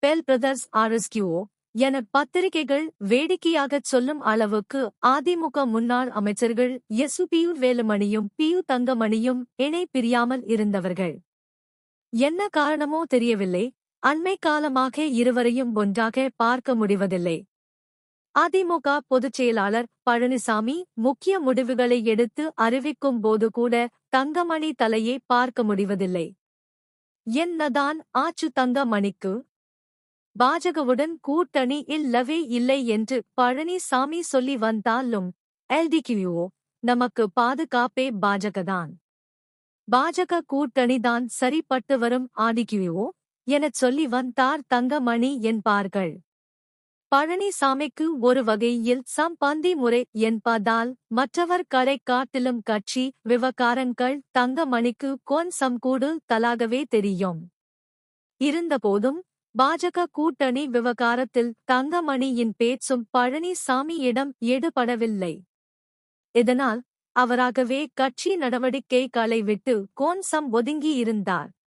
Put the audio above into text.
Bell brothers ஆர்எஸ்கியூஓ என பத்திரிகைகள் வேடிக்கையாகச் சொல்லும் அளவுக்கு அதிமுக முன்னாள் அமைச்சர்கள் எஸ்.பி.யு. வேலுமணியும் பி.யு. தங்கமணியும் இணை பிரியாமல் இருந்தவர்கள். என்ன காரணமோ தெரியவில்லை, அண்மை காலமாக இருவரையும் ஒன்றாக பார்க்க முடிவதில்லை. அதிமுக பொதுச் செயலாளர் பழனிசாமி முக்கிய முடிவுகளை எடுத்து அறிவிக்கும் போது கூட தங்கமணி தலையை பார்க்க முடிவதில்லை. என்னதான் ஆச்சு தங்கமணிக்கு? பாஜகவுடன் கூட்டணி இல்லவே இல்லை என்று பழனிசாமி சொல்லி வந்தாலும் எல்டிகியூஓ நமக்கு பாதுகாப்பே பாஜகதான். பாஜக கூட்டணிதான் சரிப்பட்டு வரும் ஆடிகியூஓ எனச் சொல்லி வந்தார் தங்கமணி என்பார்கள். பழனிசாமிக்கு ஒரு வகையில் சம்பந்தி முறை என்பதால் மற்றவர்களை காட்டிலும் கட்சி விவகாரங்கள் தங்கமணிக்கு கொஞ்சம் கூடுதலாகவே தெரியும். இருந்தபோதும் பாஜக கூட்டணி விவகாரத்தில் தங்கமணியின் பேச்சும் பழனிசாமியிடம் எடுபடவில்லை. இதனால் அவராகவே கட்சி நடவடிக்கைகளை விட்டு கொஞ்சம் ஒதுங்கியிருந்தார்.